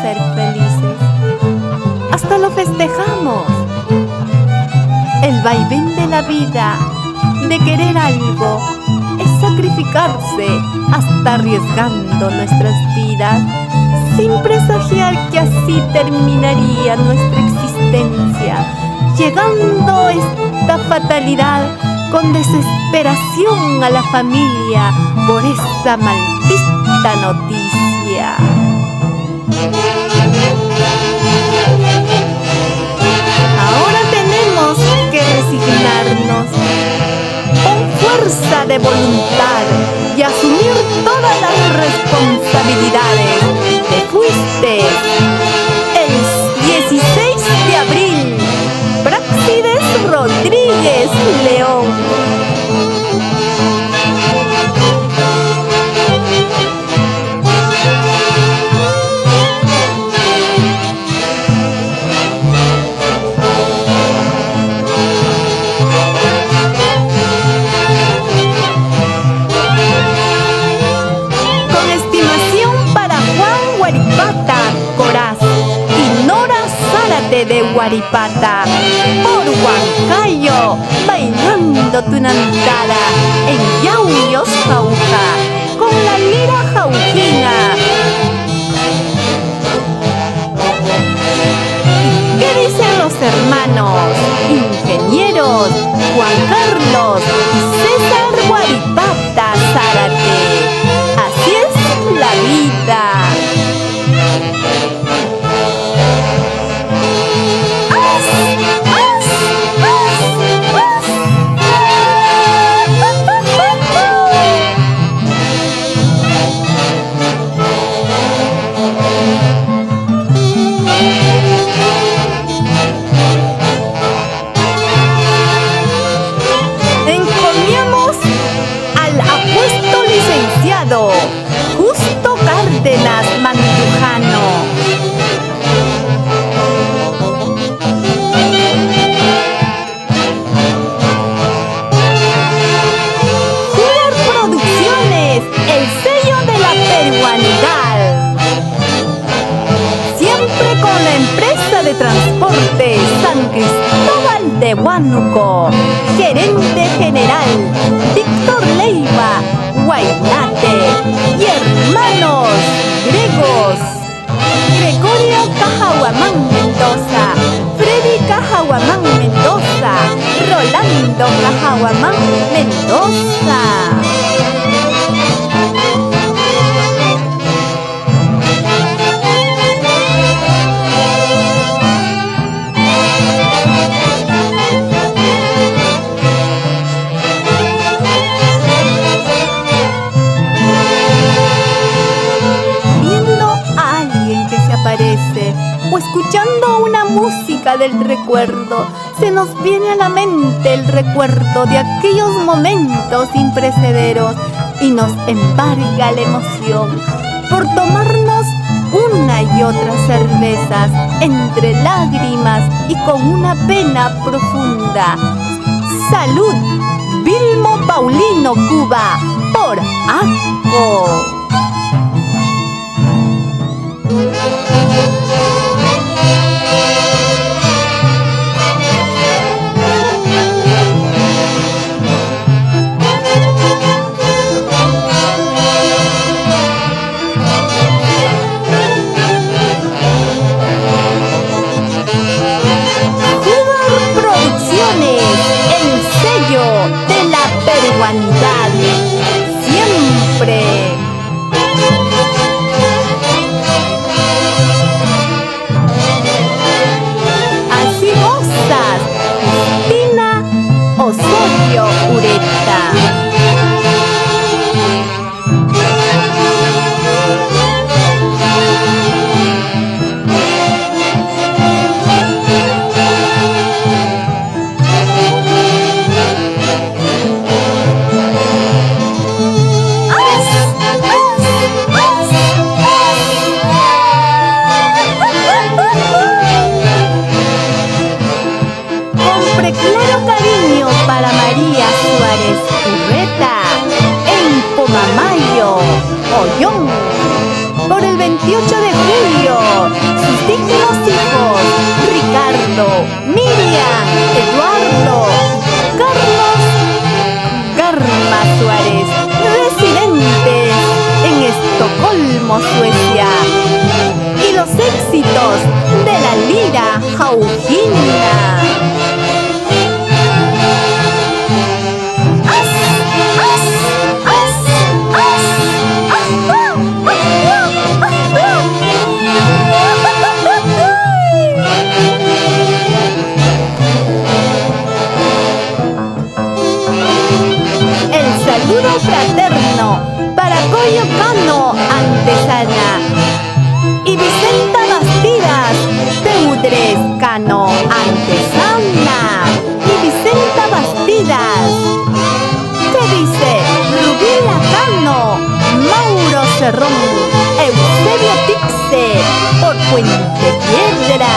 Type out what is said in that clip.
ser felices. Hasta lo festejamos. El vaivén de la vida, de querer algo, es sacrificarse hasta arriesgando nuestras vidas, sin presagiar que así terminaría nuestra existencia, llegando esta fatalidad con desesperación a la familia por esta maldita noticia. Ahora tenemos que resignarnos con fuerza de voluntad y asumir todas las responsabilidades. Te fuiste el 16 de abril, Praxídes Rodríguez León. De Huaripata, por Huancayo, bailando tu nantada en Yauyos Jauja, con la lira jaujina. ¿Qué dicen los hermanos, ingenieros, Juan Carlos y César Huaripata Zárate? Así es la vida. Justo Cárdenas Mandujano. Jugar Producciones, el sello de la peruanidad. Siempre con la empresa de transporte San Cristóbal de Huánuco. Gerente general Víctor Leiva Guaynate y hermanos Gregos, Gregorio Cajahuamán Mendoza, Freddy Cajahuamán Mendoza, Rolando Cajahuamán Mendoza. O escuchando una música del recuerdo, se nos viene a la mente el recuerdo de aquellos momentos imperecederos y nos embarga la emoción por tomarnos una y otra cervezas entre lágrimas y con una pena profunda. ¡Salud! Vilmo Paulino Cuba, por ACO. De la peruanidad, siempre. Así gozas, Cristina Osorio Ureta. Ollón, por el 21 28 de julio. Sus dignos hijos: Ricardo, Miriam, Eduardo, Carlos, Karma Suárez, residentes en Estocolmo, Suecia. Y los éxitos de la lira Jaujina. El saludo fraterno para Coyo Cano Antesana y Vicenta Bastidas Teudres Cano Antesana y Vicenta Bastidas. ¿Qué dice Rubí Lacano, Mauro Cerrón, Eusebio Tixe por Puente Piedra?